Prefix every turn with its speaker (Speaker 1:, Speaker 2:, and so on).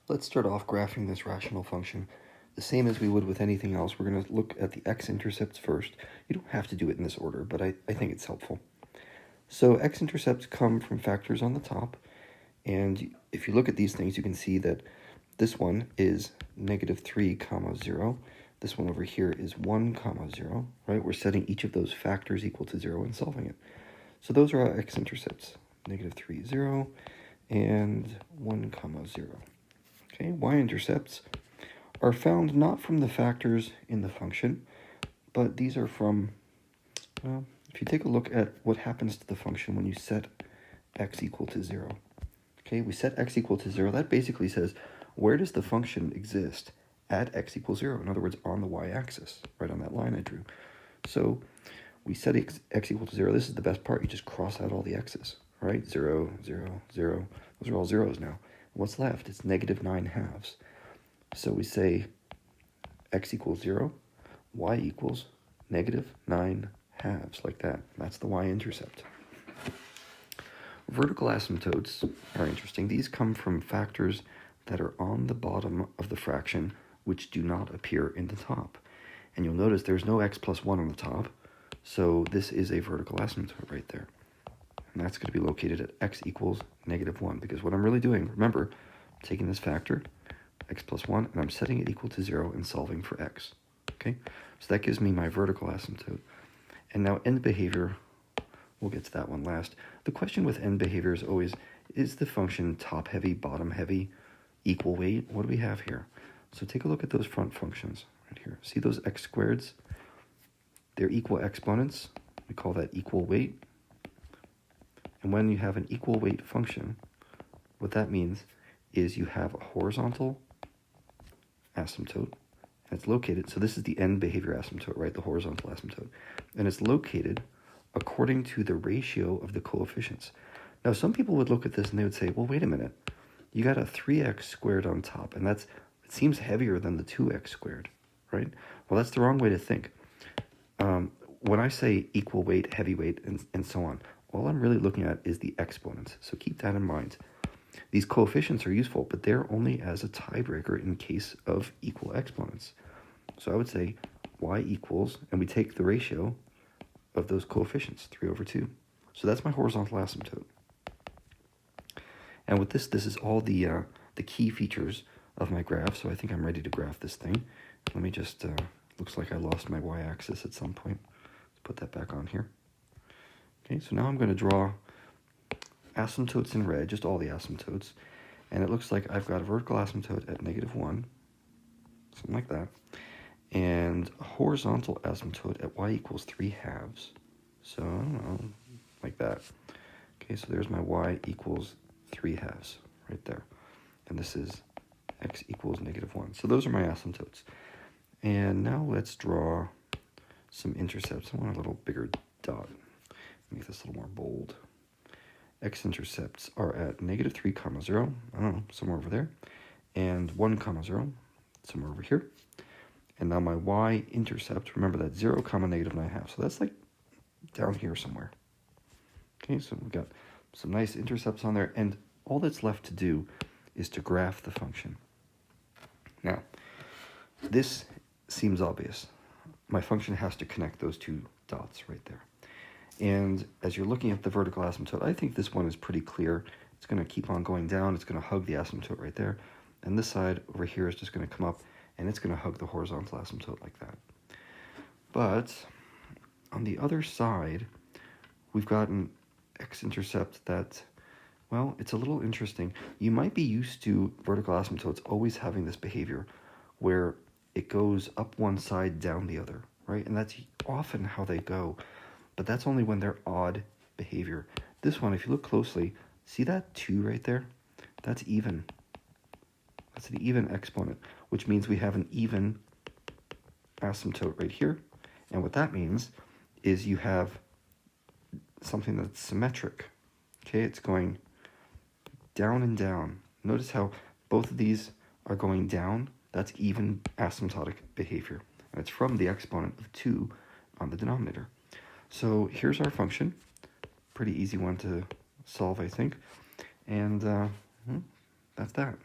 Speaker 1: Let's start off graphing this rational function the same as we would with anything else. We're going to look at the x-intercepts first. You don't have to do it in this order, but I think it's helpful. So x-intercepts come from factors on the top, and if you look at these things, you can see that this one is -3, 0. This one over here is 1, 0, right? We're setting each of those factors equal to 0 and solving it. So those are our x-intercepts, -3, 0, and 1, 0. Okay, y-intercepts are found not from the factors in the function, but these are from, well, if you take a look at what happens to the function when you set x equal to 0. Okay, we set x equal to 0. That basically says, where does the function exist at x equals 0? In other words, on the y-axis, right on that line I drew. So we set x equal to 0. This is the best part. You just cross out all the x's, right? 0, 0, 0. Those are all zeros now. What's left? It's -9/2. So we say x equals 0, y equals -9/2, like that. That's the y-intercept. Vertical asymptotes are interesting. These come from factors that are on the bottom of the fraction which do not appear in the top. And you'll notice there's no x plus 1 on the top, so this is a vertical asymptote right there. And that's going to be located at x equals -1, because what I'm really doing, remember, I'm taking this factor, x plus 1, and I'm setting it equal to 0 and solving for x. Okay, so that gives me my vertical asymptote. And now end behavior, we'll get to that one last. The question with end behavior is always, is the function top heavy, bottom heavy, equal weight? What do we have here? So take a look at those front functions right here. See those x squareds? They're equal exponents. We call that equal weight. And when you have an equal weight function, what that means is you have a horizontal asymptote, and it's located, so this is the end behavior asymptote, right, the horizontal asymptote, and it's located according to the ratio of the coefficients. Now, some people would look at this and they would say, well, wait a minute, you got a 3x squared on top, and it seems heavier than the 2x squared, right? Well, that's the wrong way to think. When I say equal weight, heavy weight, and so on, all I'm really looking at is the exponents, so keep that in mind. These coefficients are useful, but they're only as a tiebreaker in case of equal exponents. So I would say y equals, and we take the ratio of those coefficients, 3/2. So that's my horizontal asymptote. And with this is all the key features of my graph, so I think I'm ready to graph this thing. Let me just, looks like I lost my y-axis at some point. Let's put that back on here. Okay, so now I'm going to draw asymptotes in red, just all the asymptotes, and it looks like I've got a vertical asymptote at -1, something like that, and a horizontal asymptote at y equals 3/2, so I don't know, like that. Okay, so there's my y equals 3/2 right there, and this is x equals -1. So those are my asymptotes. And now let's draw some intercepts. I want a little bigger dot. Make this a little more bold. X-intercepts are at -3, 0, I don't know, somewhere over there, and 1, 0, somewhere over here. And now my y-intercept, remember that 0, -9/2, so that's like down here somewhere. Okay, so we've got some nice intercepts on there, and all that's left to do is to graph the function. Now, this seems obvious. My function has to connect those two dots right there. And as you're looking at the vertical asymptote, I think this one is pretty clear. It's going to keep on going down. It's going to hug the asymptote right there. And this side over here is just going to come up, and it's going to hug the horizontal asymptote like that. But on the other side, we've got an x-intercept that, well, it's a little interesting. You might be used to vertical asymptotes always having this behavior where it goes up one side, down the other, right? And that's often how they go. But that's only when they're odd behavior. This one, if you look closely, see that 2 right there? That's even. That's an even exponent, which means we have an even asymptote right here. And what that means is you have something that's symmetric. Okay, it's going down and down. Notice how both of these are going down. That's even asymptotic behavior. And it's from the exponent of 2 on the denominator. So here's our function, pretty easy one to solve, I think, and that's that.